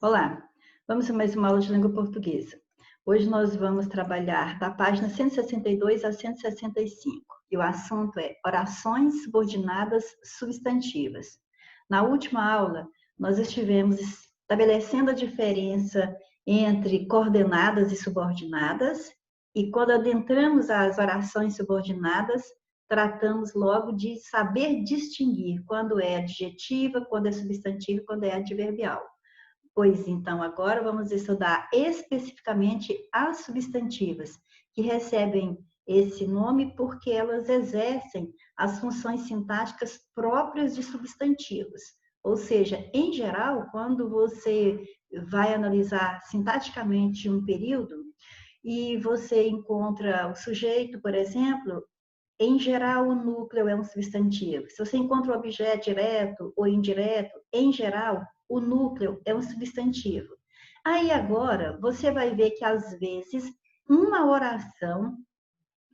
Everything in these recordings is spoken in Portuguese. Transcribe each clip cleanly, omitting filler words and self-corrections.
Olá, vamos a mais uma aula de língua portuguesa. Hoje nós vamos trabalhar da página 162 a 165 e o assunto é orações subordinadas substantivas. Na última aula, nós estivemos estabelecendo a diferença entre coordenadas e subordinadas e quando adentramos as orações subordinadas, tratamos logo de saber distinguir quando é adjetiva, quando é substantivo e quando é adverbial. Pois então, agora vamos estudar especificamente as substantivas, que recebem esse nome porque elas exercem as funções sintáticas próprias de substantivos. Ou seja, em geral, quando você vai analisar sintaticamente um período e você encontra o sujeito, por exemplo, em geral, o núcleo é um substantivo. Se você encontra o objeto direto ou indireto, em geral, o núcleo é um substantivo. Aí agora, você vai ver que às vezes uma oração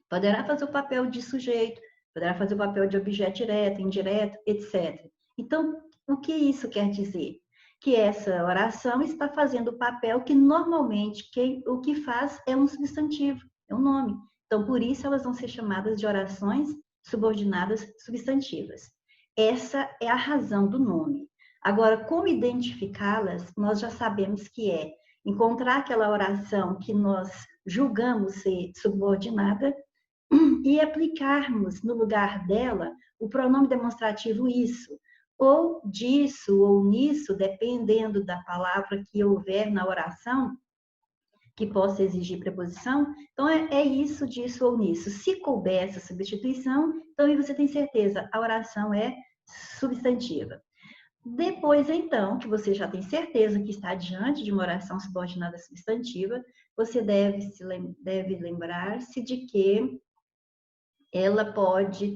poderá fazer o papel de sujeito, poderá fazer o papel de objeto direto, indireto, etc. Então, o que isso quer dizer? Que essa oração está fazendo o papel que normalmente o que faz é um substantivo, é um nome. Então, por isso elas vão ser chamadas de orações subordinadas substantivas. Essa é a razão do nome. Agora, como identificá-las, nós já sabemos que é encontrar aquela oração que nós julgamos ser subordinada e aplicarmos no lugar dela o pronome demonstrativo isso, ou disso ou nisso, dependendo da palavra que houver na oração, que possa exigir preposição. Então, é isso, disso ou nisso. Se couber essa substituição, então aí você tem certeza, a oração é substantiva. Depois, então, que você já tem certeza que está diante de uma oração subordinada substantiva, você deve lembrar-se de que ela pode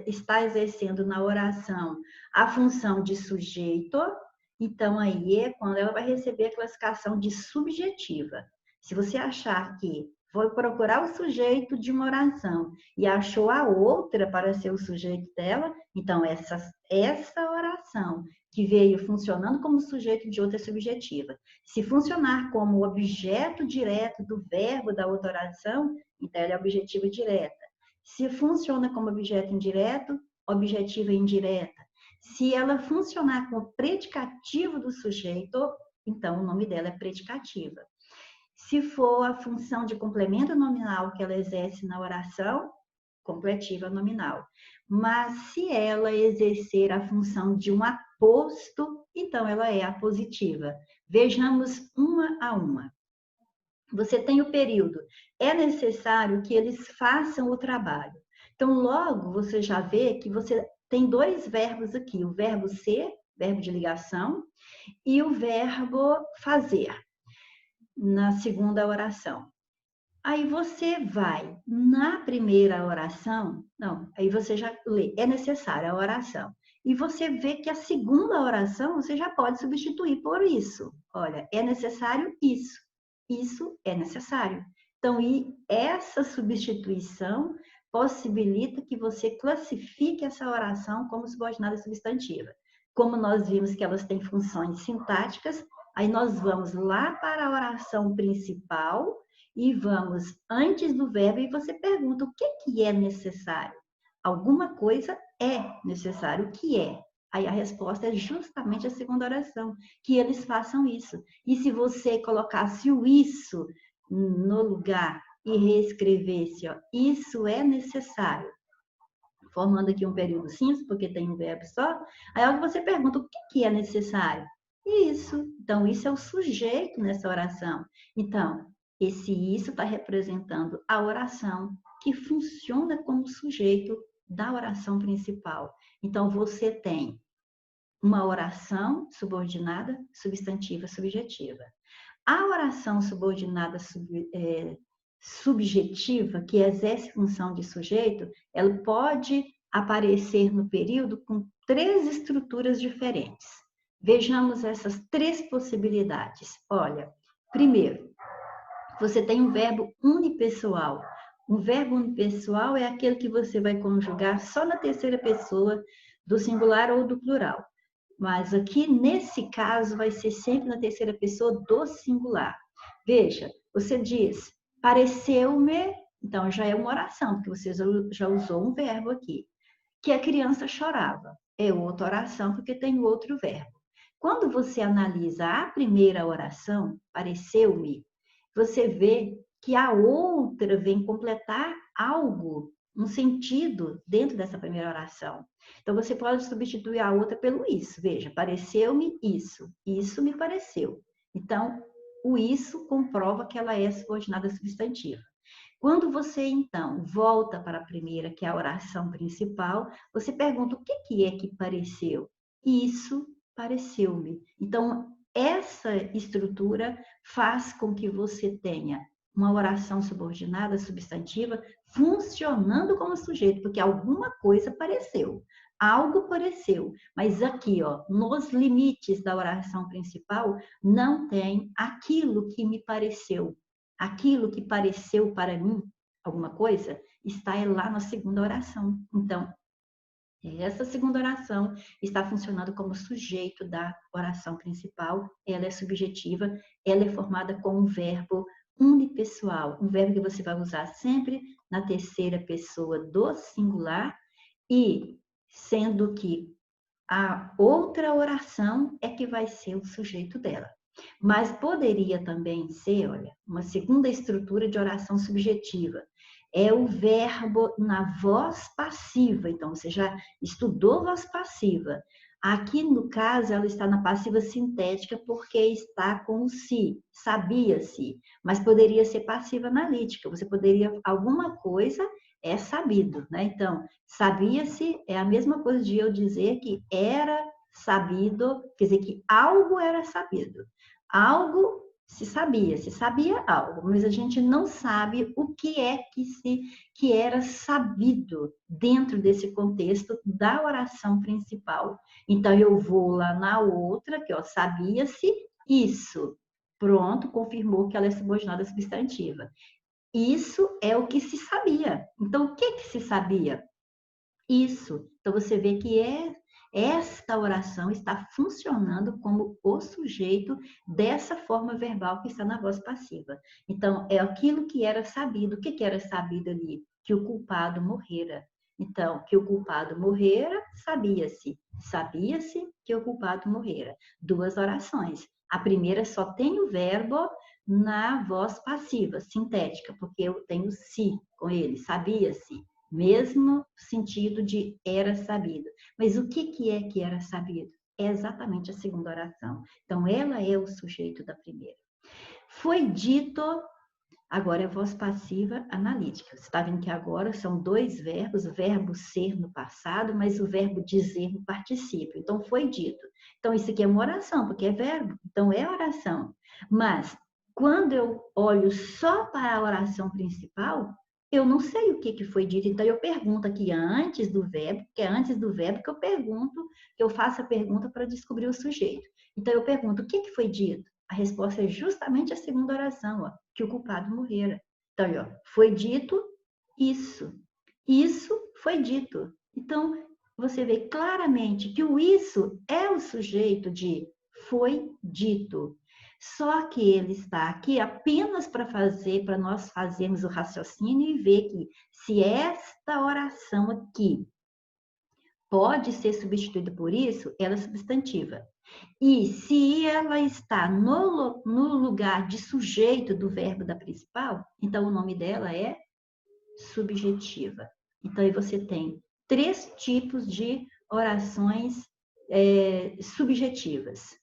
estar exercendo na oração a função de sujeito, então aí é quando ela vai receber a classificação de subjetiva. Se você achar que foi procurar o sujeito de uma oração e achou a outra para ser o sujeito dela, então essa oração que veio funcionando como sujeito de outra é subjetiva. Se funcionar como objeto direto do verbo da outra oração, então ela é objetiva direta. Se funciona como objeto indireto, objetiva indireta. Se ela funcionar como predicativo do sujeito, então o nome dela é predicativa. Se for a função de complemento nominal que ela exerce na oração, completiva nominal. Mas se ela exercer a função de um aposto, então ela é apositiva. Vejamos uma a uma. Você tem o período. É necessário que eles façam o trabalho. Então, logo, você já vê que você tem dois verbos aqui. O verbo ser, verbo de ligação, e o verbo fazer, na segunda oração. Aí você vai na primeira oração, não, aí você já lê, é necessária a oração. E você vê que a segunda oração você já pode substituir por isso. Olha, é necessário isso. Isso é necessário. Então, e essa substituição possibilita que você classifique essa oração como subordinada substantiva. Como nós vimos que elas têm funções sintáticas, aí nós vamos lá para a oração principal e vamos antes do verbo e você pergunta o que é necessário. Alguma coisa é necessário. O que é? Aí a resposta é justamente a segunda oração, que eles façam isso. E se você colocasse o isso no lugar e reescrevesse, ó, isso é necessário, formando aqui um período simples, porque tem um verbo só, aí você pergunta o que é necessário? Isso. Então, isso é o sujeito nessa oração. Então, esse isso está representando a oração que funciona como sujeito da oração principal. Então, você tem uma oração subordinada, substantiva, subjetiva. A oração subordinada subjetiva, que exerce função de sujeito, ela pode aparecer no período com três estruturas diferentes. Vejamos essas três possibilidades. Olha, primeiro, você tem um verbo unipessoal. Um verbo unipessoal é aquele que você vai conjugar só na terceira pessoa do singular ou do plural. Mas aqui, nesse caso, vai ser sempre na terceira pessoa do singular. Veja, você diz, pareceu-me, então já é uma oração, porque você já usou um verbo aqui. Que a criança chorava. É outra oração, porque tem outro verbo. Quando você analisa a primeira oração, pareceu-me, você vê que a outra vem completar algo, um sentido dentro dessa primeira oração. Então, você pode substituir a outra pelo isso. Veja, pareceu-me isso me pareceu. Então, o isso comprova que ela é subordinada substantiva. Quando você, então, volta para a primeira, que é a oração principal, você pergunta o que é que pareceu? Isso pareceu-me. Então, essa estrutura faz com que você tenha uma oração subordinada substantiva funcionando como sujeito, porque alguma coisa pareceu, algo pareceu, mas aqui, ó, nos limites da oração principal, não tem aquilo que me pareceu. Aquilo que pareceu para mim alguma coisa está lá na segunda oração. Então, essa segunda oração está funcionando como sujeito da oração principal, ela é subjetiva, ela é formada com um verbo unipessoal, um verbo que você vai usar sempre na terceira pessoa do singular, e sendo que a outra oração é que vai ser o sujeito dela. Mas poderia também ser, olha, uma segunda estrutura de oração subjetiva. É o verbo na voz passiva. Então, você já estudou voz passiva. Aqui, no caso, ela está na passiva sintética porque está com o se, sabia-se. Mas poderia ser passiva analítica. Você poderia, alguma coisa é sabido, né? Então, sabia-se é a mesma coisa de eu dizer que era sabido, quer dizer que algo era sabido. Algo se sabia algo, mas a gente não sabe o que é que era sabido dentro desse contexto da oração principal. Então eu vou lá na outra, que ó, sabia-se isso. Pronto, confirmou que ela é subordinada substantiva. Isso é o que se sabia. Então, o que se sabia? Isso. Então, você vê que esta oração está funcionando como o sujeito dessa forma verbal que está na voz passiva. Então, é aquilo que era sabido. O que era sabido ali? Que o culpado morrera. Então, que o culpado morrera, sabia-se. Sabia-se que o culpado morrera. Duas orações. A primeira só tem o verbo na voz passiva, sintética, porque eu tenho se com ele, sabia-se. Mesmo sentido de era sabido. Mas o que é que era sabido? É exatamente a segunda oração. Então, ela é o sujeito da primeira. Foi dito, agora é voz passiva analítica. Você está vendo que agora são dois verbos, o verbo ser no passado, mas o verbo dizer no particípio. Então, foi dito. Então, isso aqui é uma oração, porque é verbo. Então, é oração. Mas, quando eu olho só para a oração principal, eu não sei o que foi dito. Então, eu pergunto aqui antes do verbo, que é antes do verbo que eu pergunto, que eu faço a pergunta para descobrir o sujeito. Então, eu pergunto, o que foi dito? A resposta é justamente a segunda oração, ó, que o culpado morrera. Então, ó, foi dito isso. Isso foi dito. Então, você vê claramente que o isso é o sujeito de foi dito. Só que ele está aqui apenas para nós fazermos o raciocínio e ver que se esta oração aqui pode ser substituída por isso, ela é substantiva. E se ela está no lugar de sujeito do verbo da principal, então o nome dela é subjetiva. Então aí você tem três tipos de orações subjetivas.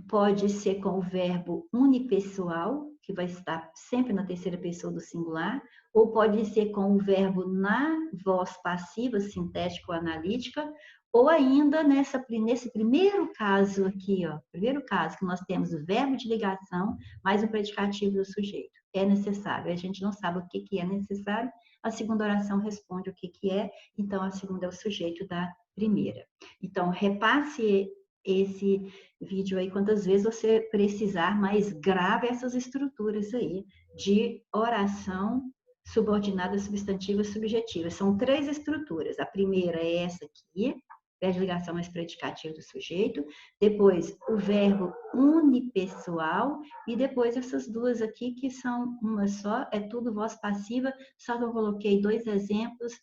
Pode ser com o verbo unipessoal, que vai estar sempre na terceira pessoa do singular, ou pode ser com o verbo na voz passiva, sintética ou analítica, ou ainda nesse primeiro caso aqui, ó, primeiro caso que nós temos o verbo de ligação mais o predicativo do sujeito. É necessário, a gente não sabe o que é necessário, a segunda oração responde o que é, então a segunda é o sujeito da primeira. Então, repasse esse vídeo aí quantas vezes você precisar, mas grave essas estruturas aí de oração subordinada, substantiva, subjetiva. São três estruturas. A primeira é essa aqui, verbo de ligação mais predicativo do sujeito, depois o verbo unipessoal e depois essas duas aqui que são uma só, é tudo voz passiva, só que eu coloquei 2 exemplos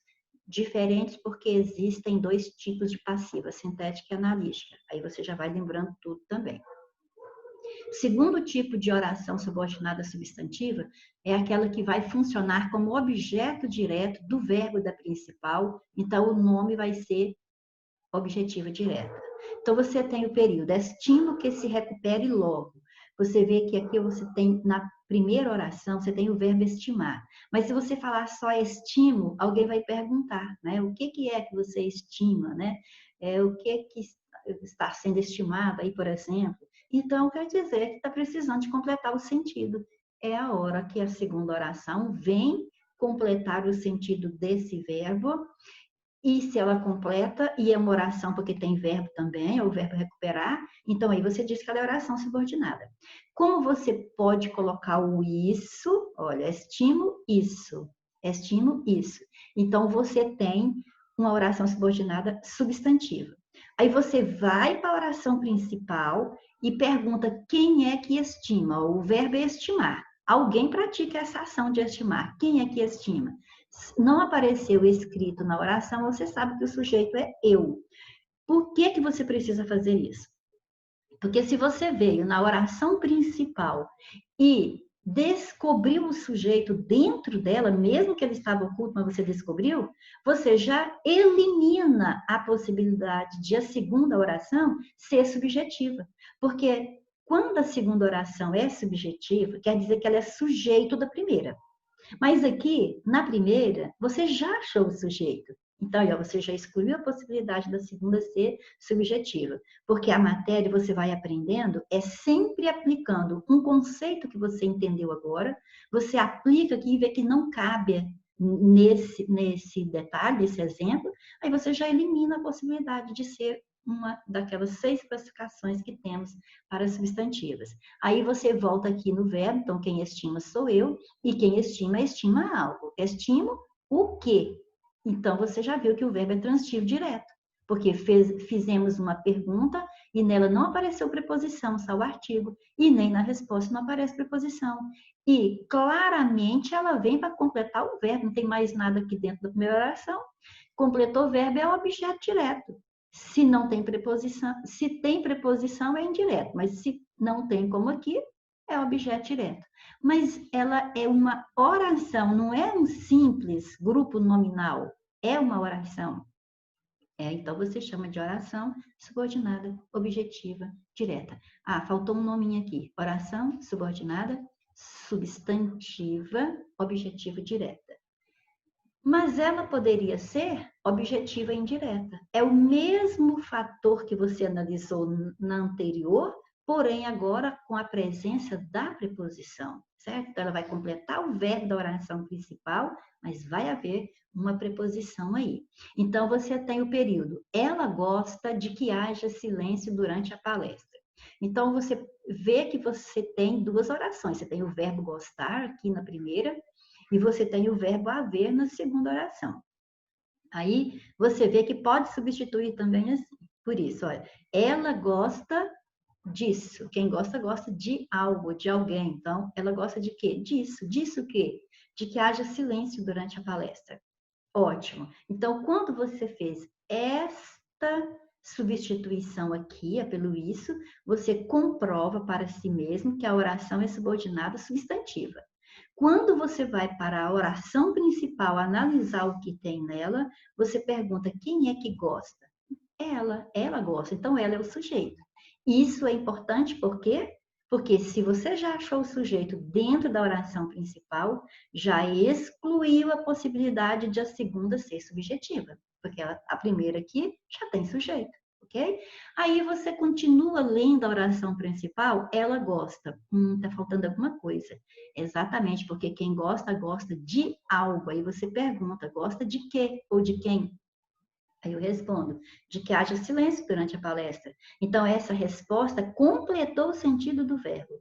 diferentes porque existem 2 tipos de passiva, sintética e analítica. Aí você já vai lembrando tudo também. Segundo tipo de oração subordinada substantiva é aquela que vai funcionar como objeto direto do verbo da principal, então o nome vai ser objetiva direta. Então você tem o período, estimo que se recupere logo. Você vê que aqui você tem, na primeira oração, você tem o verbo estimar. Mas se você falar só estimo, alguém vai perguntar, né? O que é que você estima, né? O que está sendo estimado aí, por exemplo? Então, quer dizer que está precisando de completar o sentido. É a hora que a segunda oração vem completar o sentido desse verbo. E se ela completa, e é uma oração porque tem verbo também, é o verbo recuperar, então aí você diz que ela é oração subordinada. Como você pode colocar o isso, olha, estimo isso, estimo isso. Então você tem uma oração subordinada substantiva. Aí você vai para a oração principal e pergunta quem é que estima, o verbo é estimar. Alguém pratica essa ação de estimar. Quem é que estima? Não apareceu escrito na oração, você sabe que o sujeito é eu. Por que você precisa fazer isso? Porque se você veio na oração principal e descobriu o sujeito dentro dela, mesmo que ele estava oculto, mas você descobriu, você já elimina a possibilidade de a segunda oração ser subjetiva. Porque quando a segunda oração é subjetiva, quer dizer que ela é sujeito da primeira. Mas aqui, na primeira, você já achou o sujeito. Então, você já excluiu a possibilidade da segunda ser subjetiva. Porque a matéria você vai aprendendo é sempre aplicando um conceito que você entendeu agora, você aplica aqui e vê que não cabe nesse detalhe, nesse exemplo, aí você já elimina a possibilidade de ser uma daquelas 6 classificações que temos para substantivas. Aí você volta aqui no verbo, então quem estima sou eu, e quem estima, estima algo. Estimo o quê? Então você já viu que o verbo é transitivo direto, porque fizemos uma pergunta e nela não apareceu preposição, só o artigo, e nem na resposta não aparece preposição. E claramente ela vem para completar o verbo, não tem mais nada aqui dentro da primeira oração. Completou o verbo é o objeto direto. Se não tem preposição, se tem preposição é indireto, mas se não tem como aqui, é objeto direto. Mas ela é uma oração, não é um simples grupo nominal, é uma oração. Então você chama de oração subordinada, objetiva, direta. Ah, faltou um nominho aqui. Oração subordinada, substantiva, objetiva, direta. Mas ela poderia ser objetiva e indireta. É o mesmo fator que você analisou na anterior, porém agora com a presença da preposição, certo? Então, ela vai completar o verbo da oração principal, mas vai haver uma preposição aí. Então, você tem o período. Ela gosta de que haja silêncio durante a palestra. Então, você vê que você tem 2 orações. Você tem o verbo gostar aqui na primeira, e você tem o verbo haver na segunda oração. Aí você vê que pode substituir também assim. Por isso, olha, ela gosta disso. Quem gosta, gosta de algo, de alguém. Então, ela gosta de quê? Disso. Disso o quê? De que haja silêncio durante a palestra. Ótimo. Então, quando você fez esta substituição aqui, pelo isso, você comprova para si mesmo que a oração é subordinada substantiva. Quando você vai para a oração principal analisar o que tem nela, você pergunta quem é que gosta? Ela gosta, então ela é o sujeito. Isso é importante por quê? Porque se você já achou o sujeito dentro da oração principal, já excluiu a possibilidade de a segunda ser subjetiva, porque a primeira aqui já tem sujeito. Ok? Aí você continua lendo a oração principal, ela gosta. Tá faltando alguma coisa. Exatamente, porque quem gosta, gosta de algo. Aí você pergunta, gosta de quê ou de quem? Aí eu respondo, de que haja silêncio durante a palestra. Então, essa resposta completou o sentido do verbo.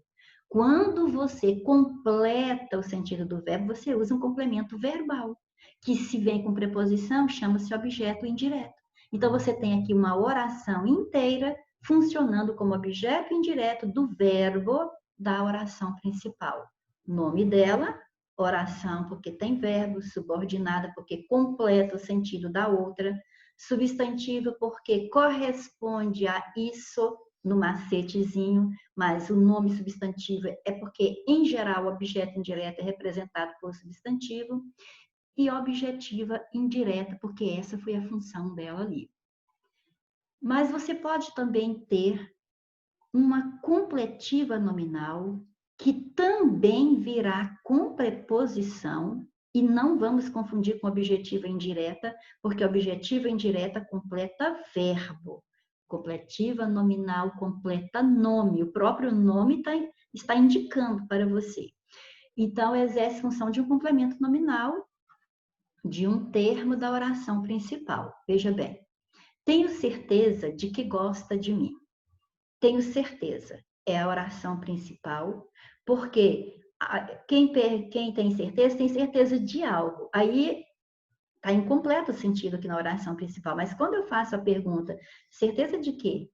Quando você completa o sentido do verbo, você usa um complemento verbal, que se vem com preposição, chama-se objeto indireto. Então, você tem aqui uma oração inteira funcionando como objeto indireto do verbo da oração principal. Nome dela, oração porque tem verbo, subordinada porque completa o sentido da outra, substantivo porque corresponde a isso no macetezinho, mas o nome substantivo é porque, em geral, o objeto indireto é representado por substantivo, e objetiva indireta, porque essa foi a função dela ali. Mas você pode também ter uma completiva nominal, que também virá com preposição, e não vamos confundir com objetiva indireta, porque objetiva indireta completa verbo. Completiva nominal completa nome. O próprio nome está indicando para você. Então, exerce função de um complemento nominal de um termo da oração principal. Veja bem. Tenho certeza de que gosta de mim. Tenho certeza. É a oração principal, porque quem tem certeza de algo. Aí está incompleto o sentido aqui na oração principal, mas quando eu faço a pergunta, certeza de quê?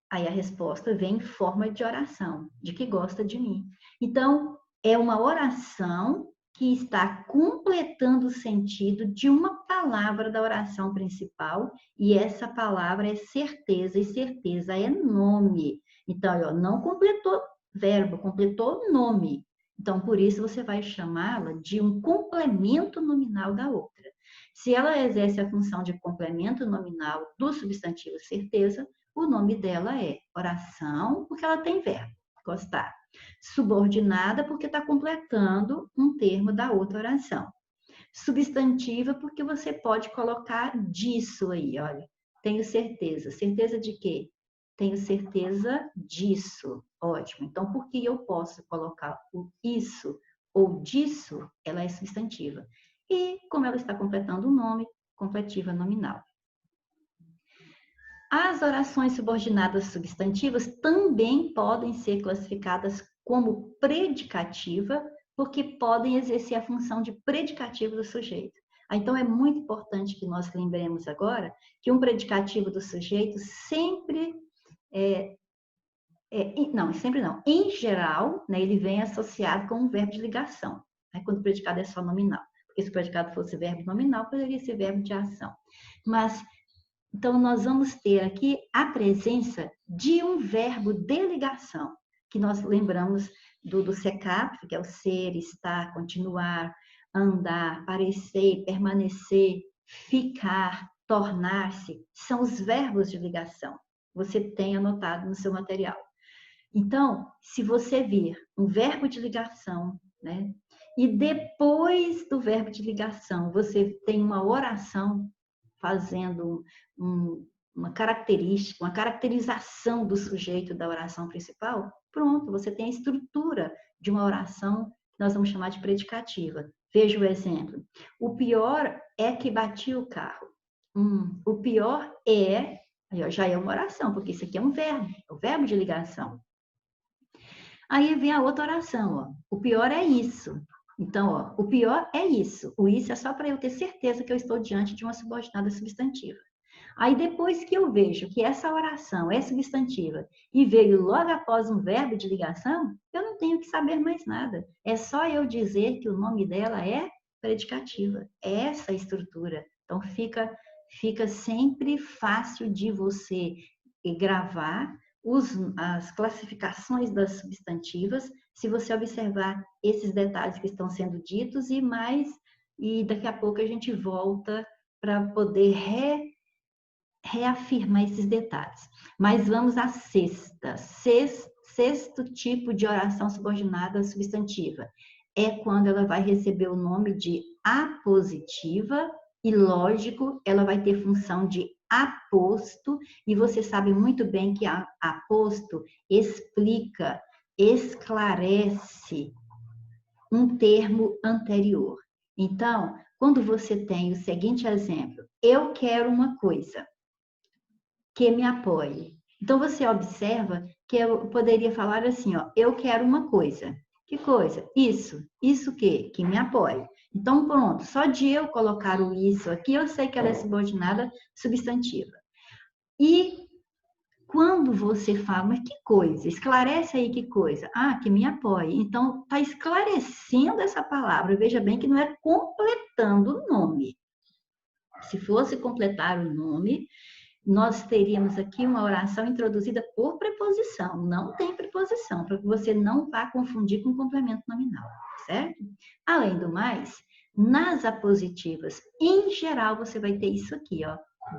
Aí a resposta vem em forma de oração, de que gosta de mim. Então, é uma oração que está completando o sentido de uma palavra da oração principal, e essa palavra é certeza, e certeza é nome. Então, não completou verbo, completou nome. Então, por isso você vai chamá-la de um complemento nominal da outra. Se ela exerce a função de complemento nominal do substantivo certeza, o nome dela é oração, porque ela tem verbo, gostar. Subordinada, porque está completando um termo da outra oração. Substantiva, porque você pode colocar disso aí, olha. Tenho certeza. Certeza de quê? Tenho certeza disso. Ótimo. Então, por que eu posso colocar o isso ou disso? Ela é substantiva. E, como ela está completando o nome, completiva nominal. As orações subordinadas substantivas também podem ser classificadas como predicativa, porque podem exercer a função de predicativo do sujeito. Então, é muito importante que nós lembremos agora que um predicativo do sujeito sempre sempre não. Em geral, né, ele vem associado com um verbo de ligação, né, quando o predicado é só nominal. Porque se o predicado fosse verbo nominal, poderia ser verbo de ação. Mas então, nós vamos ter aqui a presença de um verbo de ligação, que nós lembramos do SECAP, que é o ser, estar, continuar, andar, parecer, permanecer, ficar, tornar-se. São os verbos de ligação. Você tem anotado no seu material. Então, se você vir um verbo de ligação, né? E depois do verbo de ligação, você tem uma oração fazendo uma característica, uma caracterização do sujeito da oração principal, pronto, você tem a estrutura de uma oração que nós vamos chamar de predicativa. Veja o exemplo. O pior é que bati o carro. O pior é, já é uma oração, porque isso aqui é um verbo, é o verbo de ligação. Aí vem a outra oração, ó. O pior é isso. Então, ó, o pior é isso. O isso é só para eu ter certeza que eu estou diante de uma subordinada substantiva. Aí, depois que eu vejo que essa oração é substantiva e veio logo após um verbo de ligação, eu não tenho que saber mais nada. É só eu dizer que o nome dela é predicativa. É essa a estrutura. Então, fica sempre fácil de você gravar as classificações das substantivas, se você observar esses detalhes que estão sendo ditos e daqui a pouco a gente volta para poder reafirmar esses detalhes. Mas vamos à sexto tipo de oração subordinada substantiva. É quando ela vai receber o nome de apositiva e, lógico, ela vai ter função de aposto, e você sabe muito bem que aposto explica, esclarece um termo anterior. Então, quando você tem o seguinte exemplo, eu quero uma coisa que me apoie. Então, você observa que eu poderia falar assim, ó, eu quero uma coisa. Que coisa? Isso. Isso o quê? Que me apoie. Então, pronto, só de eu colocar o isso aqui, eu sei que ela é subordinada substantiva. E quando você fala, mas que coisa? Esclarece aí que coisa. Ah, que me apoie. Então, está esclarecendo essa palavra. Veja bem que não é completando o nome. Se fosse completar o nome, nós teríamos aqui uma oração introduzida por preposição. Não tem preposição, para que você não vá confundir com complemento nominal, certo? Além do mais, nas apositivas, em geral, você vai ter isso aqui, ó,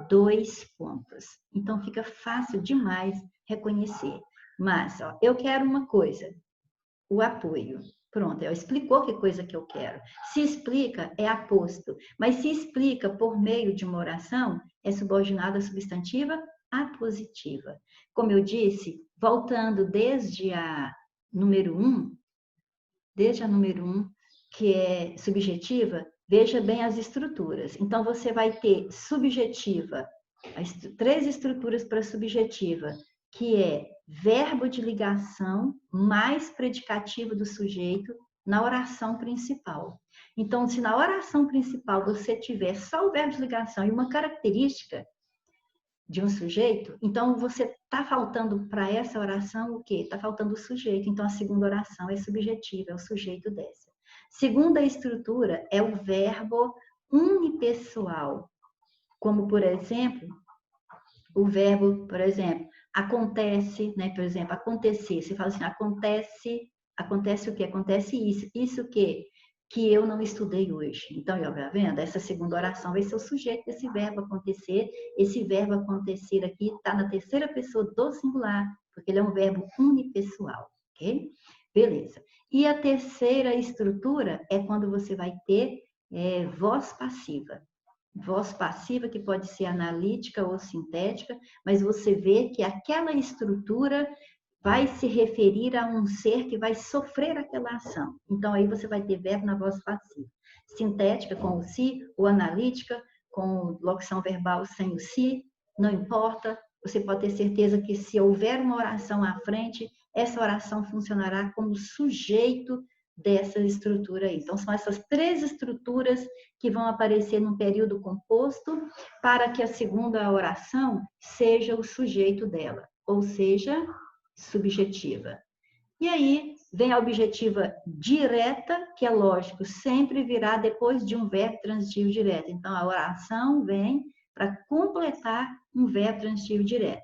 2 pontos. Então, fica fácil demais reconhecer. Mas, ó, eu quero uma coisa, o apoio. Pronto, ela explicou que coisa que eu quero. Se explica, é aposto. Mas se explica por meio de uma oração, é subordinada substantiva apositiva. Como eu disse, voltando desde a número 1, que é subjetiva, veja bem as estruturas. Então, você vai ter subjetiva, 3 estruturas para subjetiva, que é verbo de ligação mais predicativo do sujeito na oração principal. Então, se na oração principal você tiver só o verbo de ligação e uma característica de um sujeito, então você está faltando para essa oração o quê? Está faltando o sujeito. Então, a segunda oração é subjetiva, é o sujeito dessa. Segunda estrutura é o verbo unipessoal, como, por exemplo, o verbo, por exemplo, acontece, né? Por exemplo, acontecer. Você fala assim, acontece o quê? Acontece isso. Isso o quê? Que eu não estudei hoje. Então, tá vendo? Essa segunda oração vai ser o sujeito desse verbo acontecer. Esse verbo acontecer aqui está na terceira pessoa do singular, porque ele é um verbo unipessoal, ok? Beleza. E a terceira estrutura é quando você vai ter voz passiva. Voz passiva, que pode ser analítica ou sintética, mas você vê que aquela estrutura vai se referir a um ser que vai sofrer aquela ação. Então, aí você vai ter verbo na voz passiva. Sintética com o si, ou analítica com locução verbal sem o si, não importa. Você pode ter certeza que se houver uma oração à frente, essa oração funcionará como sujeito dessa estrutura aí. Então, são essas 3 estruturas que vão aparecer no período composto para que a segunda oração seja o sujeito dela, ou seja, subjetiva. E aí vem a objetiva direta, que é lógico, sempre virá depois de um verbo transitivo direto. Então, a oração vem para completar um verbo transitivo direto.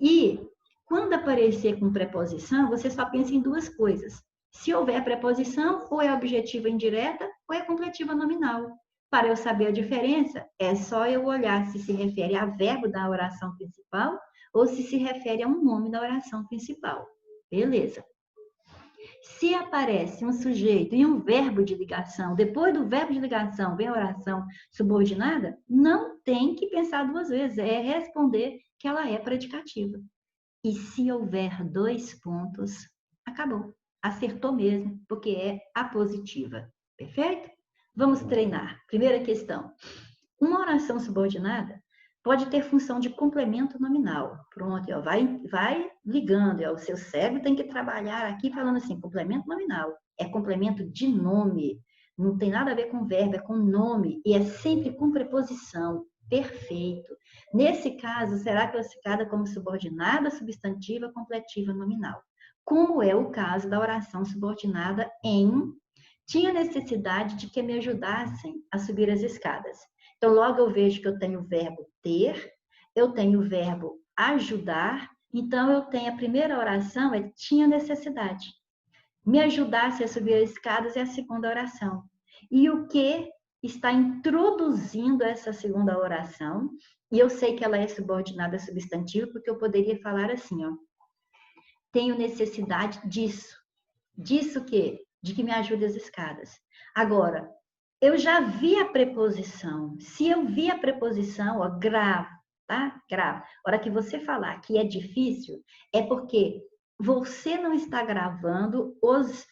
E quando aparecer com preposição, você só pensa em 2 coisas. Se houver preposição, ou é objetiva indireta, ou é completiva nominal. Para eu saber a diferença, é só eu olhar se se refere a verbo da oração principal ou se refere a um nome da oração principal. Beleza. Se aparece um sujeito e um verbo de ligação, depois do verbo de ligação vem a oração subordinada, não tem que pensar 2 vezes, é responder que ela é predicativa. E se houver 2 pontos, acabou. Acertou mesmo, porque é apositiva. Perfeito? Vamos treinar. Primeira questão. Uma oração subordinada pode ter função de complemento nominal. Pronto, ó, vai ligando. Ó, o seu cérebro tem que trabalhar aqui falando assim, complemento nominal. É complemento de nome. Não tem nada a ver com verbo, é com nome. E é sempre com preposição. Perfeito. Nesse caso, será classificada como subordinada, substantiva, completiva, nominal. Como é o caso da oração subordinada em tinha necessidade de que me ajudassem a subir as escadas. Então, logo eu vejo que eu tenho o verbo ter, eu tenho o verbo ajudar, então eu tenho a primeira oração, é tinha necessidade. Me ajudasse a subir as escadas é a segunda oração. E o que está introduzindo essa segunda oração, e eu sei que ela é subordinada a substantivo, porque eu poderia falar assim, ó, tenho necessidade disso. Disso que? De que me ajude as escadas. Agora, eu já vi a preposição. Se eu vi a preposição, ó, grave, tá? Grave. A hora que você falar que é difícil, é porque você não está gravando os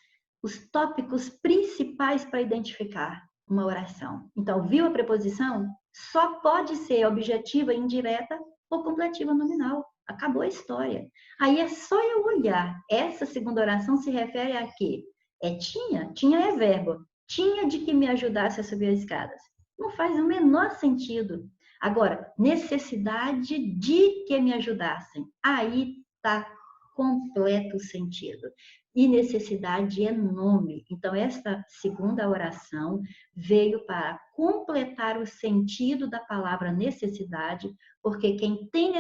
tópicos principais para identificar uma oração. Então, viu a preposição? Só pode ser objetiva, indireta ou completiva nominal. Acabou a história. Aí é só eu olhar. Essa segunda oração se refere a quê? É tinha? Tinha é verbo. Tinha de que me ajudasse a subir as escadas. Não faz o menor sentido. Agora, necessidade de que me ajudassem. Aí está completo o sentido. E necessidade é nome. Então, esta segunda oração veio para completar o sentido da palavra necessidade, porque quem tem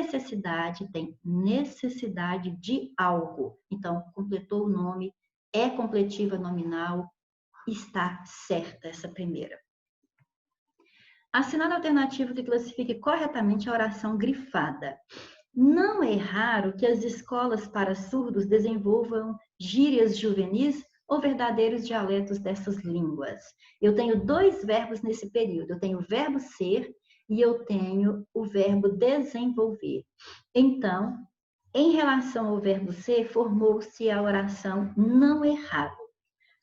necessidade de algo. Então, completou o nome, é completiva nominal, está certa essa primeira. Assinale a alternativa que classifique corretamente a oração grifada. Não é raro que as escolas para surdos desenvolvam gírias juvenis ou verdadeiros dialetos dessas línguas. Eu tenho dois verbos nesse período. Eu tenho o verbo ser e eu tenho o verbo desenvolver. Então, em relação ao verbo ser, formou-se a oração não é raro.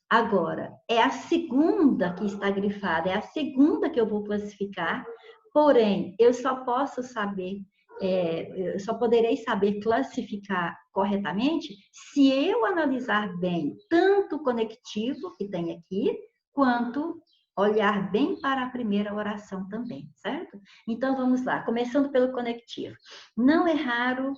Agora, é a segunda que está grifada, é a segunda que eu vou classificar, porém, eu só posso saber, eu só poderei saber classificar corretamente se eu analisar bem tanto o conectivo que tem aqui, quanto olhar bem para a primeira oração também, certo? Então, vamos lá, começando pelo conectivo. Não é raro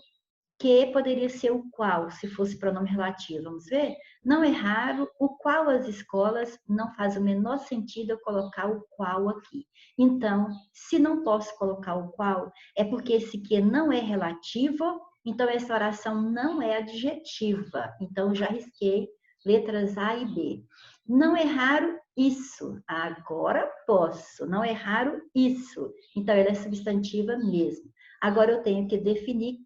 que poderia ser o qual, se fosse pronome relativo, vamos ver? Não é raro o qual as escolas, não faz o menor sentido eu colocar o qual aqui. Então, se não posso colocar o qual, é porque esse que não é relativo, então essa oração não é adjetiva. Então, já risquei letras A e B. Não é raro isso, agora posso. Não é raro isso, então ela é substantiva mesmo. Agora eu tenho que definir.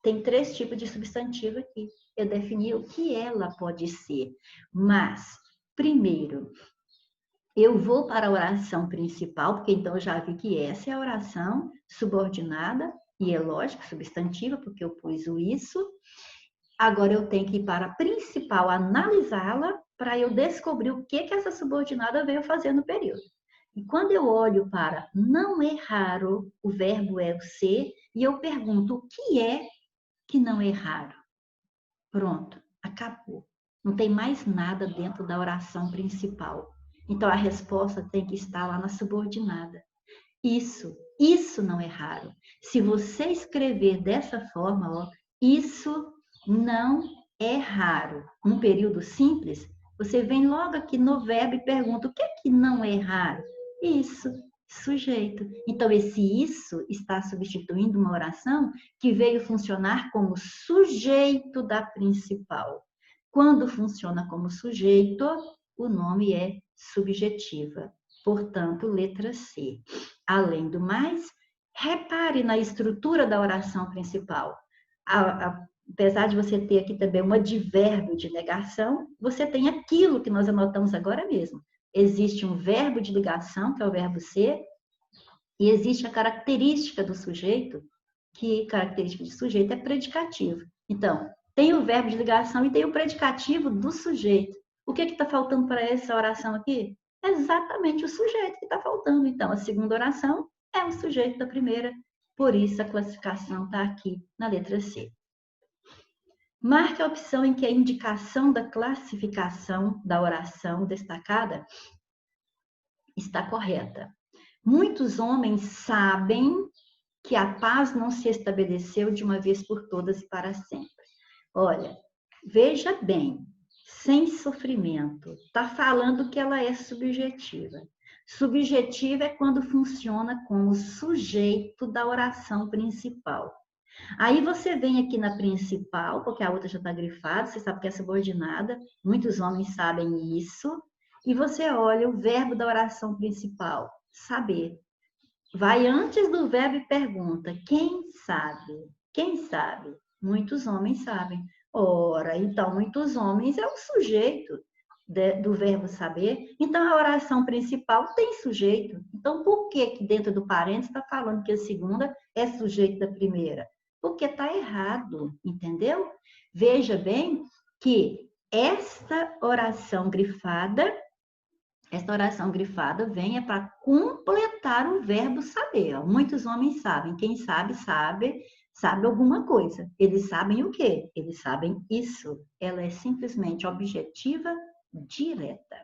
Tem 3 tipos de substantivo aqui. Eu defini o que ela pode ser. Mas, primeiro, eu vou para a oração principal, porque então eu já vi que essa é a oração subordinada, e é lógico, substantiva, porque eu pus o isso. Agora eu tenho que ir para a principal, analisá-la, para eu descobrir o que essa subordinada veio fazer no período. E quando eu olho para não é raro, o verbo é o ser, e eu pergunto o que é que não é raro. Pronto, acabou. Não tem mais nada dentro da oração principal. Então a resposta tem que estar lá na subordinada. Isso não é raro. Se você escrever dessa forma, ó, isso não é raro. Um período simples, você vem logo aqui no verbo e pergunta o que é que não é raro? Isso, sujeito. Então, esse isso está substituindo uma oração que veio funcionar como sujeito da principal. Quando funciona como sujeito, o nome é subjetiva. Portanto, letra C. Além do mais, repare na estrutura da oração principal. Apesar de você ter aqui também um advérbio de negação, você tem aquilo que nós anotamos agora mesmo. Existe um verbo de ligação, que é o verbo ser, e existe a característica do sujeito, que característica de sujeito é predicativo. Então, tem o verbo de ligação e tem o predicativo do sujeito. O que está faltando para essa oração aqui? É exatamente o sujeito que está faltando. Então, a segunda oração é o sujeito da primeira, por isso a classificação está aqui na letra C. Marque a opção em que a indicação da classificação da oração destacada está correta. Muitos homens sabem que a paz não se estabeleceu de uma vez por todas e para sempre. Olha, veja bem, sem sofrimento, está falando que ela é subjetiva. Subjetiva é quando funciona como sujeito da oração principal. Aí você vem aqui na principal, porque a outra já está grifada, você sabe que é subordinada, muitos homens sabem isso, e você olha o verbo da oração principal, saber. Vai antes do verbo e pergunta, quem sabe? Quem sabe? Muitos homens sabem. Ora, então, muitos homens é o sujeito do verbo saber. Então, a oração principal tem sujeito. Então, por que dentro do parênteses está falando que a segunda é sujeito da primeira? Porque está errado, entendeu? Veja bem que esta oração grifada venha para completar o verbo saber. Muitos homens sabem. Quem sabe, sabe alguma coisa. Eles sabem o quê? Eles sabem isso. Ela é simplesmente objetiva, direta.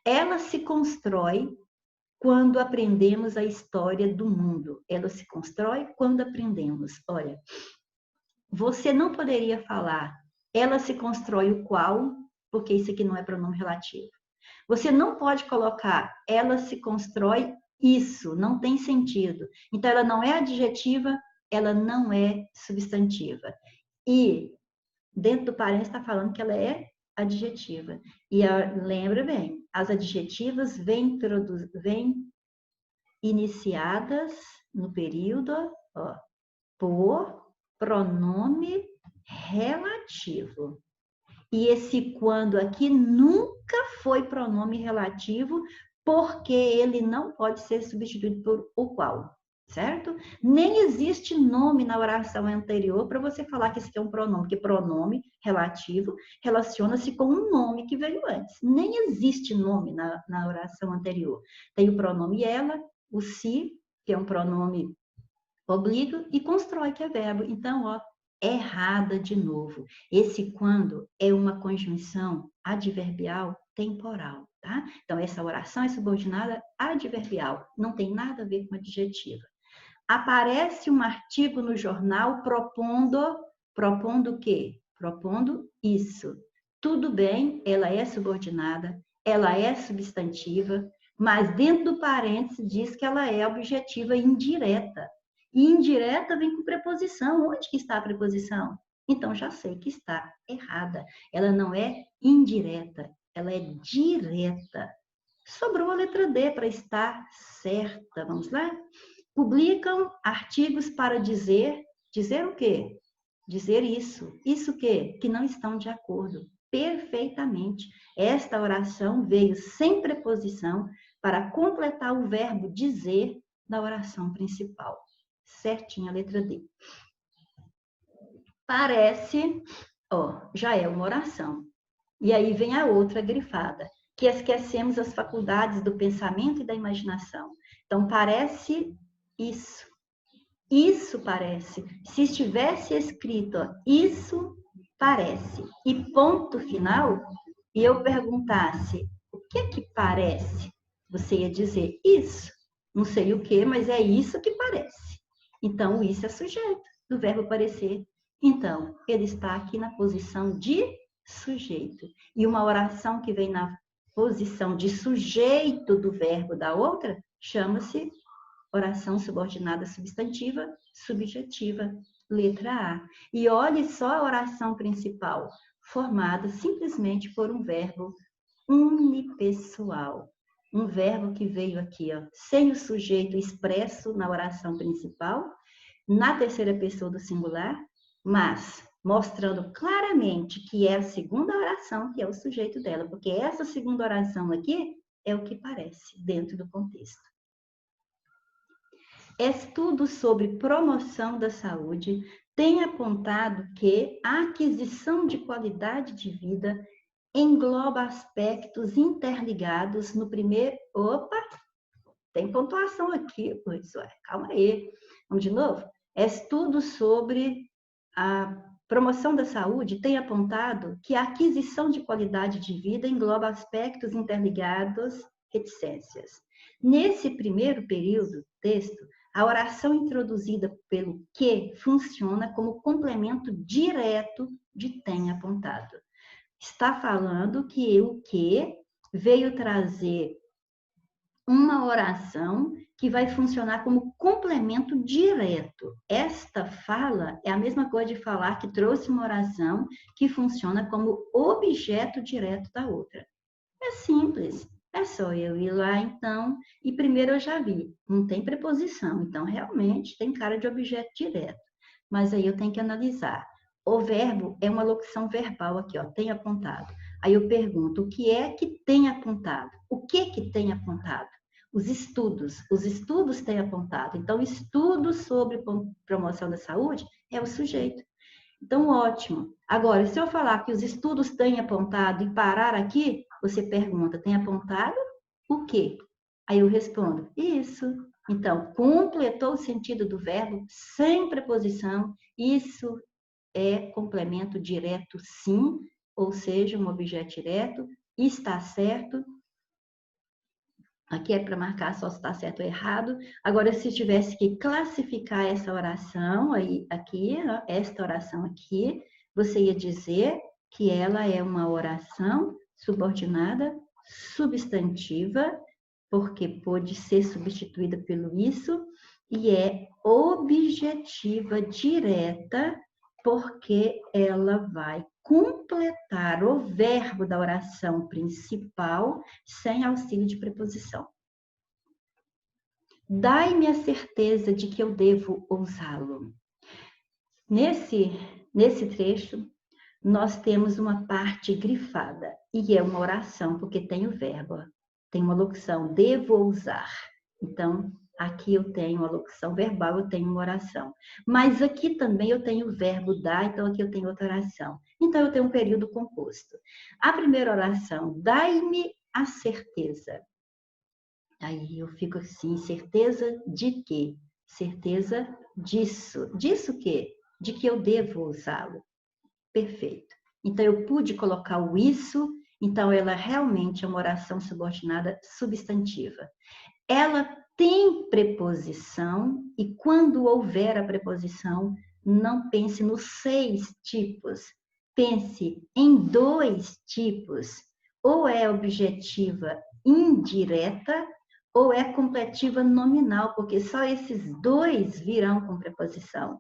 Ela se constrói quando aprendemos a história do mundo. Ela se constrói quando aprendemos. Olha, você não poderia falar, ela se constrói o qual, porque isso aqui não é pronome relativo. Você não pode colocar, ela se constrói isso, não tem sentido. Então, ela não é adjetiva, ela não é substantiva. E, dentro do parênteses, está falando que ela é adjetiva. E lembra bem, as adjetivas vêm iniciadas no período, ó, por pronome relativo. E esse quando aqui nunca foi pronome relativo, porque ele não pode ser substituído por o qual, certo? Nem existe nome na oração anterior para você falar que isso aqui é um pronome, porque pronome relativo relaciona-se com um nome que veio antes. Nem existe nome na oração anterior. Tem o pronome ela, o se, que é um pronome obliga, e constrói, que é verbo. Então, ó, errada de novo. Esse quando é uma conjunção adverbial temporal, tá? Então, essa oração é subordinada adverbial, não tem nada a ver com adjetiva. Aparece um artigo no jornal propondo o quê? Propondo isso. Tudo bem, ela é subordinada, ela é substantiva, mas dentro do parênteses diz que ela é objetiva indireta. E indireta vem com preposição. Onde que está a preposição? Então, já sei que está errada. Ela não é indireta, ela é direta. Sobrou a letra D para estar certa. Vamos lá? Publicam artigos para dizer o quê? Dizer isso. Isso o quê? Que não estão de acordo. Perfeitamente. Esta oração veio sem preposição para completar o verbo dizer da oração principal. Certinho a letra D. Parece, ó, já é uma oração. E aí vem a outra grifada, que esquecemos as faculdades do pensamento e da imaginação. Então, parece isso. Isso parece. Se estivesse escrito, ó, isso parece, e ponto final, e eu perguntasse, o que parece? Você ia dizer isso. Não sei o que, mas é isso que parece. Então, isso é sujeito do verbo parecer. Então, ele está aqui na posição de sujeito. E uma oração que vem na posição de sujeito do verbo da outra chama-se oração subordinada substantiva, subjetiva, letra A. E olhe só a oração principal, formada simplesmente por um verbo unipessoal. Um verbo que veio aqui, ó, sem o sujeito expresso na oração principal, na terceira pessoa do singular, mas mostrando claramente que é a segunda oração que é o sujeito dela, porque essa segunda oração aqui é o que parece dentro do contexto. Estudos sobre promoção da saúde têm apontado que a aquisição de qualidade de vida engloba aspectos interligados no primeiro... Opa! Tem pontuação aqui, pois ué, calma aí. Vamos de novo? Estudos sobre a promoção da saúde têm apontado que a aquisição de qualidade de vida engloba aspectos interligados, reticências. Nesse primeiro período do texto, a oração introduzida pelo que funciona como complemento direto de tem apontado. Está falando que o que veio trazer uma oração que vai funcionar como complemento direto. Esta fala é a mesma coisa de falar que trouxe uma oração que funciona como objeto direto da outra. É simples. É só eu ir lá, então, e primeiro eu já vi, não tem preposição, então realmente tem cara de objeto direto. Mas aí eu tenho que analisar. O verbo é uma locução verbal aqui, ó, tem apontado. Aí eu pergunto, o que é que tem apontado? O que tem apontado? Os estudos têm apontado. Então, estudos sobre promoção da saúde é o sujeito. Então, ótimo. Agora, se eu falar que os estudos têm apontado e parar aqui, você pergunta, tem apontado o quê? Aí eu respondo, isso. Então, completou o sentido do verbo sem preposição. Isso é complemento direto, sim, ou seja, um objeto direto. Está certo. Aqui é para marcar só se está certo ou errado. Agora, se tivesse que classificar essa oração, aí, aqui, esta oração aqui, você ia dizer que ela é uma oração subordinada substantiva, porque pode ser substituída pelo isso, e é objetiva direta, porque ela vai completar o verbo da oração principal sem auxílio de preposição. Dai-me a certeza de que eu devo usá-lo. Nesse trecho, nós temos uma parte grifada, e é uma oração, porque tem o verbo, tem uma locução, devo usar. Então, aqui eu tenho a locução verbal, eu tenho uma oração. Mas aqui também eu tenho o verbo dar, então aqui eu tenho outra oração. Então, eu tenho um período composto. A primeira oração, dai-me a certeza. Aí eu fico assim, certeza de quê? Certeza disso. Disso o quê? De que eu devo usá-lo. Perfeito. Então, eu pude colocar o isso, então ela realmente é uma oração subordinada substantiva. Ela tem preposição, e quando houver a preposição, não pense nos 6 tipos, pense em 2 tipos. Ou é objetiva indireta, ou é completiva nominal, porque só esses 2 virão com preposição.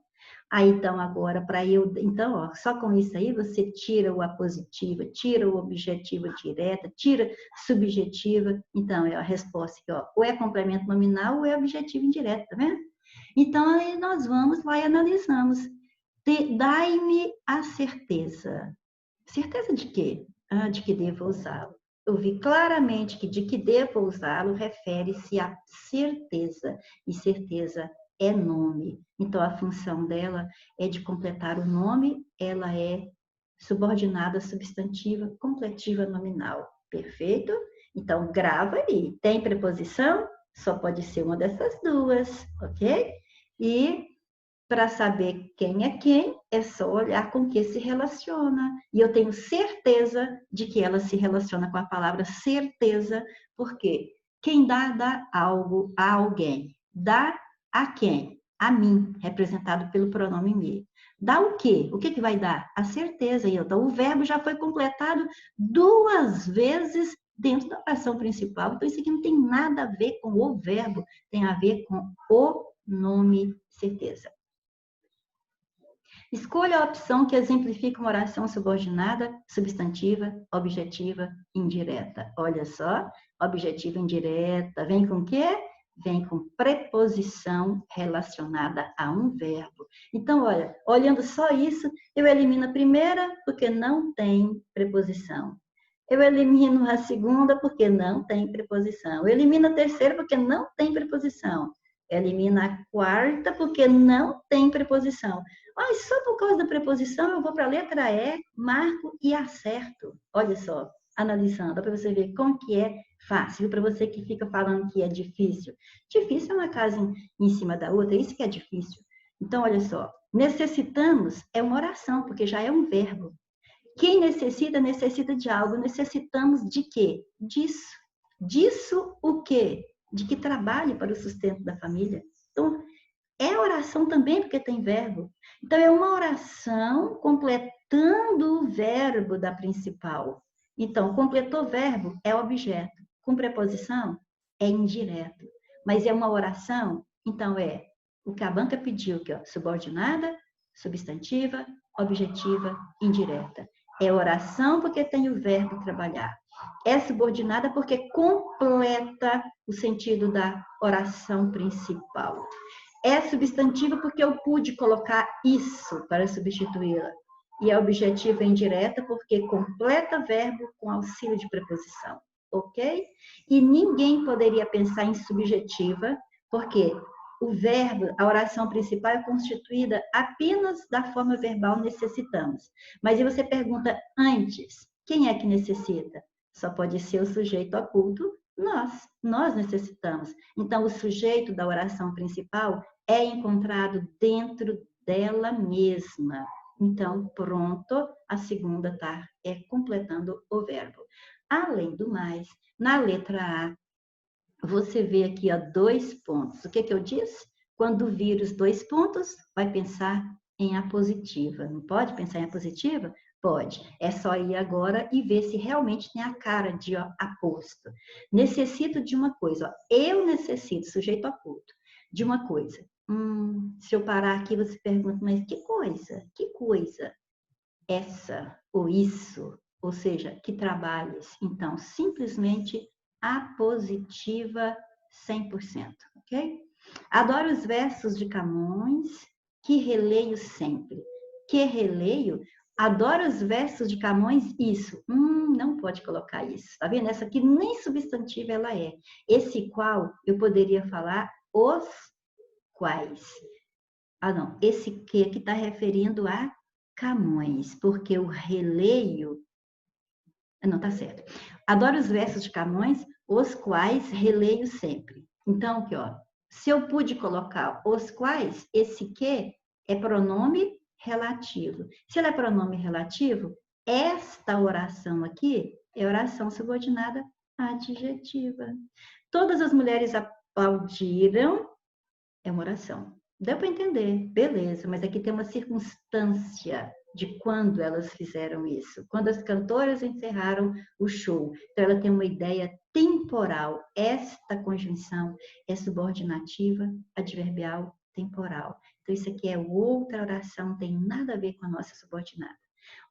Aí, então, agora, para eu... Então, ó, só com isso aí, você tira o apositiva, tira o objetiva direta, tira subjetiva. Então, é a resposta aqui, ó. Ou é complemento nominal ou é objetivo indireto, tá vendo? Então, aí nós vamos lá e analisamos. Dai-me a certeza. Certeza de quê? De que devo usá-lo. Eu vi claramente que de que devo usá-lo refere-se à certeza. E certeza é nome. Então, a função dela é de completar o nome, ela é subordinada substantiva, completiva nominal. Perfeito? Então, grava aí. Tem preposição? Só pode ser uma dessas duas, ok? E para saber quem, é só olhar com que se relaciona. E eu tenho certeza de que ela se relaciona com a palavra certeza, porque quem dá algo a alguém. Dá a quem? A mim, representado pelo pronome me. Dá o quê? O que vai dar? A certeza. Então, o verbo já foi completado 2 vezes dentro da oração principal. Então, isso aqui não tem nada a ver com o verbo, tem a ver com o nome certeza. Escolha a opção que exemplifica uma oração subordinada, substantiva, objetiva, indireta. Olha só, objetiva indireta, vem com o quê? Vem com preposição relacionada a um verbo. Então, olha, olhando só isso, eu elimino a primeira porque não tem preposição. Eu elimino a segunda porque não tem preposição. Eu elimino a terceira porque não tem preposição. Elimina a quarta porque não tem preposição. Mas só por causa da preposição eu vou para a letra E, marco e acerto. Olha só, analisando, para você ver como que é fácil. Para você que fica falando que é difícil. Difícil é uma casa em cima da outra, isso que é difícil. Então, olha só, necessitamos é uma oração, porque já é um verbo. Quem necessita, necessita de algo. Necessitamos de quê? Disso. Disso o quê? De que trabalhe para o sustento da família. Então, é oração também porque tem verbo. Então, é uma oração completando o verbo da principal. Então, completou o verbo é objeto. Com preposição é indireto. Mas é uma oração, então é o que a banca pediu, que é subordinada, substantiva, objetiva, indireta. É oração porque tem o verbo trabalhar. É subordinada porque completa o sentido da oração principal. É substantiva porque eu pude colocar isso para substituí-la. E é objetiva indireta porque completa verbo com auxílio de preposição. Ok? E ninguém poderia pensar em subjetiva, porque o verbo, a oração principal é constituída apenas da forma verbal necessitamos. Mas e você pergunta antes, quem é que necessita? Só pode ser o sujeito oculto, nós necessitamos. Então, o sujeito da oração principal é encontrado dentro dela mesma. Então, pronto, a segunda está completando o verbo. Além do mais, na letra A, você vê aqui, ó, 2 pontos. O que que eu disse? Quando vir os 2 pontos, vai pensar em apositiva. Não pode pensar em apositiva? Pode. É só ir agora e ver se realmente tem a cara de ó, aposto. Necessito de uma coisa. Ó. Eu necessito, sujeito oculto, de uma coisa. Se eu parar aqui, você pergunta, mas que coisa? Que coisa? Essa ou isso? Ou seja, que trabalhes. Então, simplesmente apositiva 100%, ok? Adoro os versos de Camões, que releio sempre. Que releio? Adoro os versos de Camões, isso. Não pode colocar isso. Tá vendo? Essa aqui nem substantiva ela é. Esse qual, eu poderia falar os quais. Ah, não. Esse que aqui está referindo a Camões, porque o releio... Não, tá certo. Adoro os versos de Camões, os quais releio sempre. Então, aqui, ó. Se eu pude colocar os quais, esse que é pronome relativo. Se ele é pronome relativo, esta oração aqui é oração subordinada adjetiva. Todas as mulheres aplaudiram, é uma oração. Deu para entender, beleza, mas aqui tem uma circunstância de quando elas fizeram isso. Quando as cantoras encerraram o show. Então, ela tem uma ideia temporal. Esta conjunção é subordinativa, adverbial, temporal. Então, isso aqui é outra oração, não tem nada a ver com a nossa subordinada.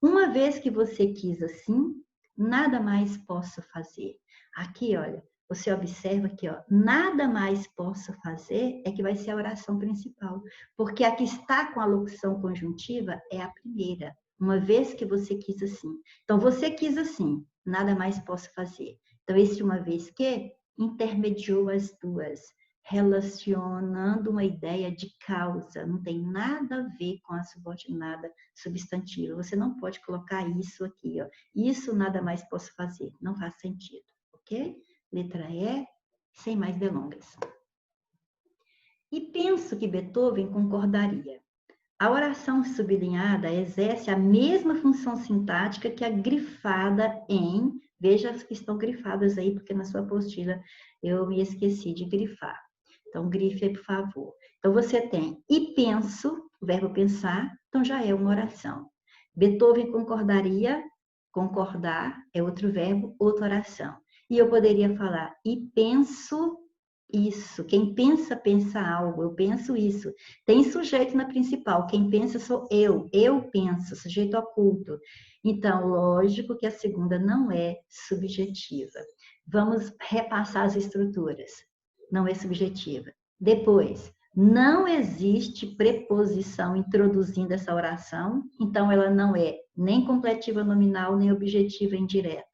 Uma vez que você quis assim, nada mais posso fazer. Aqui, olha, você observa que, ó, nada mais posso fazer é que vai ser a oração principal. Porque a que está com a locução conjuntiva é a primeira. Uma vez que você quis assim. Então, você quis assim, nada mais posso fazer. Então, esse uma vez que intermediou as duas, relacionando uma ideia de causa. Não tem nada a ver com a subordinada substantiva. Você não pode colocar isso aqui, ó. Isso nada mais posso fazer. Não faz sentido, ok? Letra E, sem mais delongas. E penso que Beethoven concordaria. A oração sublinhada exerce a mesma função sintática que a grifada em... Veja as que estão grifadas aí, porque na sua apostila eu me esqueci de grifar. Então, grife aí, por favor. Então, você tem e penso, o verbo pensar, então já é uma oração. Beethoven concordaria, concordar é outro verbo, outra oração. E eu poderia falar, e penso isso. Quem pensa, pensa algo. Eu penso isso. Tem sujeito na principal. Quem pensa sou eu. Eu penso, sujeito oculto. Então, lógico que a segunda não é subjetiva. Vamos repassar as estruturas. Não é subjetiva. Depois, não existe preposição introduzindo essa oração. Então, ela não é nem completiva nominal, nem objetiva indireta.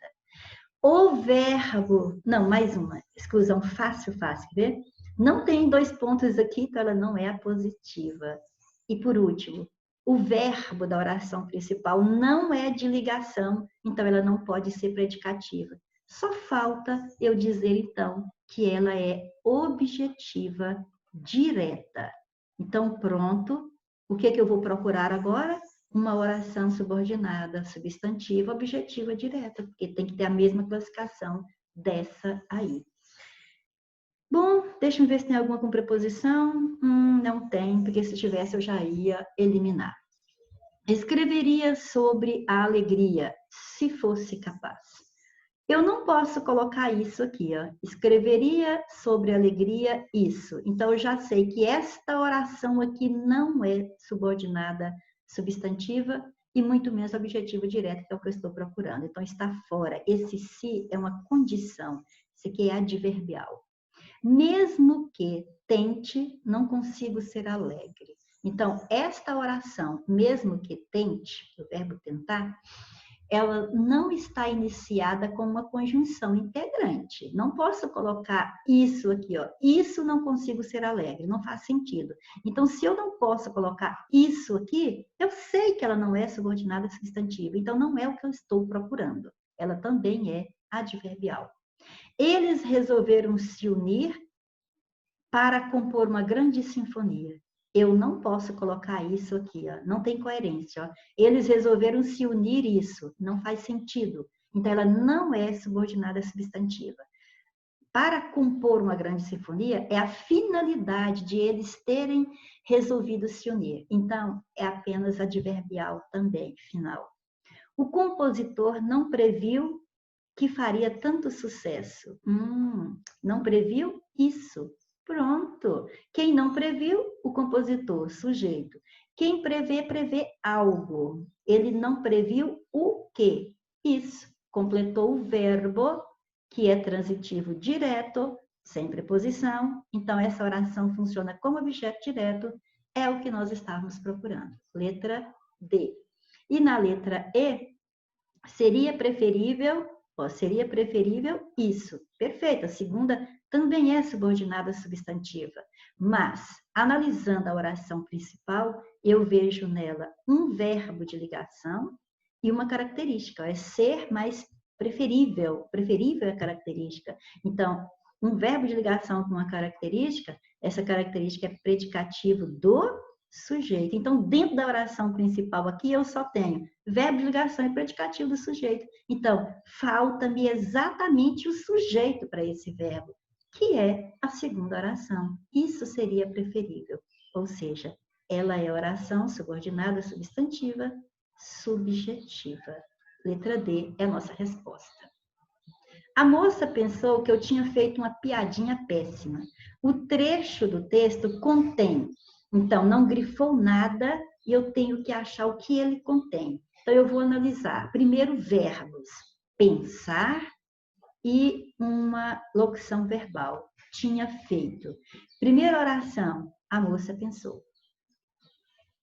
O verbo, não, mais uma, exclusão fácil, quer ver? Não tem 2 pontos aqui, então ela não é apositiva. E por último, o verbo da oração principal não é de ligação, então ela não pode ser predicativa. Só falta eu dizer, então, que ela é objetiva direta. Então, pronto. O que eu vou procurar agora? Uma oração subordinada, substantiva, objetiva, direta, porque tem que ter a mesma classificação dessa aí. Bom, deixa eu ver se tem alguma com preposição. Não tem, porque se tivesse eu já ia eliminar. Escreveria sobre a alegria, se fosse capaz. Eu não posso colocar isso aqui, ó. Escreveria sobre a alegria isso. Então, eu já sei que esta oração aqui não é subordinada substantiva e muito menos objetiva direta, que é o que eu estou procurando. Então, está fora. Esse se é uma condição. Isso aqui é adverbial. Mesmo que tente, não consigo ser alegre. Então, esta oração, mesmo que tente, o verbo tentar, ela não está iniciada com uma conjunção integrante. Não posso colocar isso aqui, ó. Isso não consigo ser alegre, não faz sentido. Então, se eu não posso colocar isso aqui, eu sei que ela não é subordinada substantiva. Então, não é o que eu estou procurando. Ela também é adverbial. Eles resolveram se unir para compor uma grande sinfonia. Eu não posso colocar isso aqui, ó. Não tem coerência. Ó. Eles resolveram se unir isso, não faz sentido. Então, ela não é subordinada substantiva. para compor uma grande sinfonia é a finalidade de eles terem resolvido se unir. Então, é apenas adverbial também, final. O compositor não previu que faria tanto sucesso. Não previu isso. Pronto. Quem não previu? O compositor, sujeito. Quem prevê, prevê algo. Ele não previu o quê? Isso. Completou o verbo, que é transitivo direto, sem preposição. Então, essa oração funciona como objeto direto. É o que nós estávamos procurando. Letra D. E na letra E, seria preferível isso. Perfeito. A segunda também é subordinada substantiva. Mas, analisando a oração principal, eu vejo nela um verbo de ligação e uma característica. É ser mais preferível. Preferível é a característica. Então, um verbo de ligação com uma característica, essa característica é predicativo do sujeito. Então, dentro da oração principal aqui, eu só tenho verbo de ligação e predicativo do sujeito. Então, falta-me exatamente o sujeito para esse verbo, que é a segunda oração. Isso seria preferível. Ou seja, ela é oração subordinada substantiva subjetiva. Letra D é a nossa resposta. A moça pensou que eu tinha feito uma piadinha péssima. O trecho do texto contém, então não grifou nada e eu tenho que achar o que ele contém. Então eu vou analisar primeiro verbos, pensar e uma locução verbal. Tinha feito. Primeira oração, a moça pensou.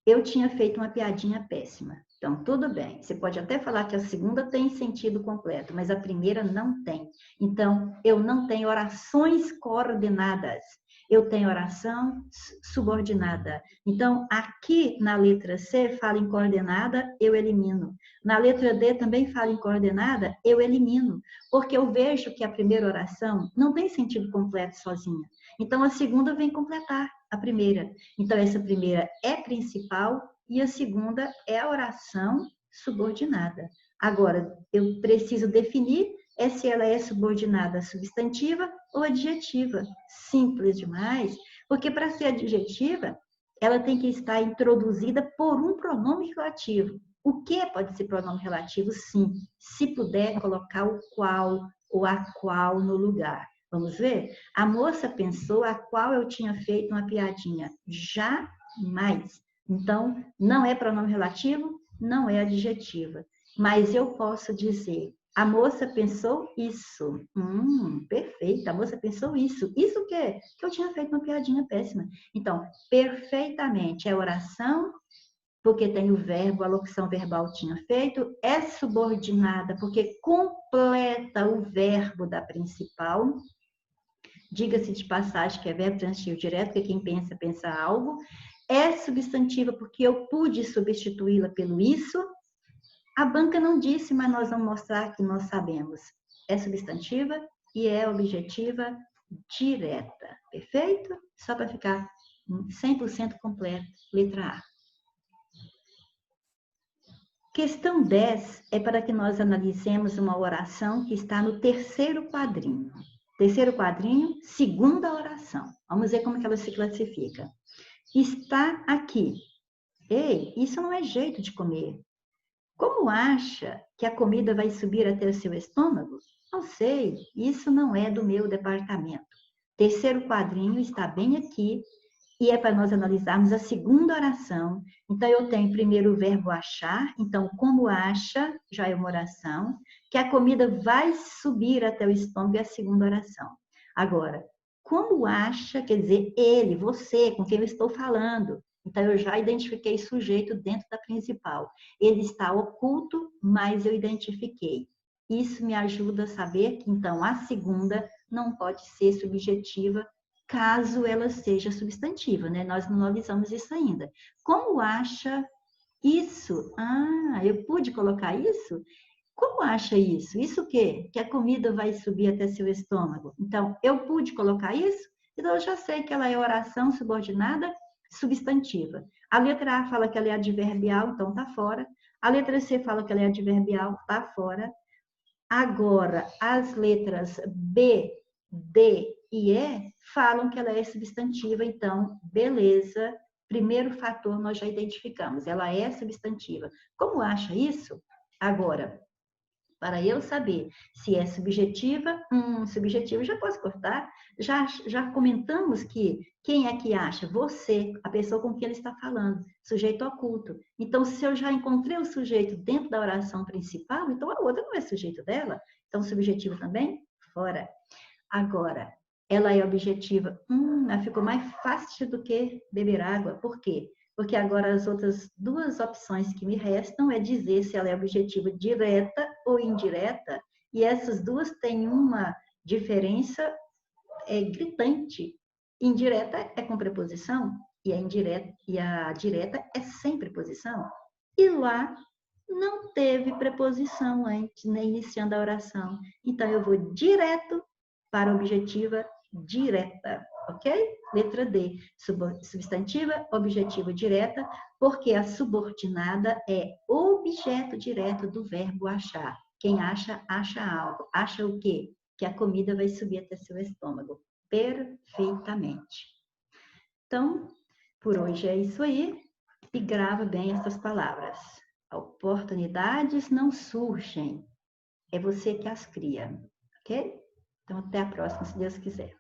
Eu tinha feito uma piadinha péssima. Então, tudo bem. Você pode até falar que a segunda tem sentido completo, mas a primeira não tem. Então, eu não tenho orações coordenadas. Eu tenho oração subordinada. Então, aqui na letra C, fala em coordenada, eu elimino. Na letra D, também fala em coordenada, eu elimino. Porque eu vejo que a primeira oração não tem sentido completo sozinha. Então, a segunda vem completar a primeira. Então, essa primeira é principal e a segunda é a oração subordinada. Agora, eu preciso definir se ela é subordinada substantiva ou adjetiva. Simples demais, porque para ser adjetiva, ela tem que estar introduzida por um pronome relativo. O que pode ser pronome relativo? Sim, se puder colocar o qual ou a qual no lugar. Vamos ver? A moça pensou a qual eu tinha feito uma piadinha. Jamais. Então, não é pronome relativo, não é adjetiva. Mas eu posso dizer, a moça pensou isso. Perfeito, a moça pensou isso. Isso o quê? Que eu tinha feito uma piadinha péssima. Então, perfeitamente, é oração, porque tem o verbo, a locução verbal tinha feito, é subordinada, porque completa o verbo da principal. Diga-se de passagem que é verbo transitivo direto, porque quem pensa, pensa algo. É substantiva porque eu pude substituí-la pelo isso. A banca não disse, mas nós vamos mostrar que nós sabemos. É substantiva e é objetiva direta. Perfeito? Só para ficar 100% completo. Letra A. Questão 10 é para que nós analisemos uma oração que está no terceiro quadrinho. Terceiro quadrinho, segunda oração. Vamos ver como que ela se classifica. Está aqui. Ei, isso não é jeito de comer. Como acha que a comida vai subir até o seu estômago? Não sei, isso não é do meu departamento. Terceiro quadrinho está bem aqui e é para nós analisarmos a segunda oração. Então, eu tenho primeiro o verbo achar. Então, como acha, já é uma oração. Que a comida vai subir até o estômago é a segunda oração. Agora, como acha, quer dizer, ele, você, com quem eu estou falando. Então, eu já identifiquei sujeito dentro da principal. Ele está oculto, mas eu identifiquei. Isso me ajuda a saber que, então, a segunda não pode ser subjetiva, caso ela seja substantiva, né? Nós não analisamos isso ainda. Como acha isso? Eu pude colocar isso? Como acha isso? Isso o quê? Que a comida vai subir até seu estômago. Então, eu pude colocar isso? Então, eu já sei que ela é oração subordinada substantiva. A letra A fala que ela é adverbial, então tá fora. A letra C fala que ela é adverbial, tá fora. Agora, as letras B de e é, falam que ela é substantiva, então, beleza. Primeiro fator nós já identificamos, ela é substantiva. Como acha isso? Agora, para eu saber se é subjetiva, subjetiva já posso cortar. Já comentamos que quem é que acha? Você, a pessoa com quem ele está falando, sujeito oculto. Então, se eu já encontrei o sujeito dentro da oração principal, então a outra não é sujeito dela. Então, subjetivo também? Fora. Agora, ela é objetiva. Ela ficou mais fácil do que beber água. Por quê? Porque agora as outras duas opções que me restam é dizer se ela é objetiva direta ou indireta, e essas duas têm uma diferença gritante. Indireta é com preposição e a direta é sem preposição. E lá não teve preposição antes, nem iniciando a oração. Então eu vou direto para a objetiva direta, ok? Letra D, substantiva, objetiva direta, porque a subordinada é objeto direto do verbo achar. Quem acha, acha algo. Acha o quê? Que a comida vai subir até seu estômago. Perfeitamente. Então, por hoje é isso aí. E grava bem essas palavras. Oportunidades não surgem, é você que as cria, ok? Então, até a próxima, se Deus quiser.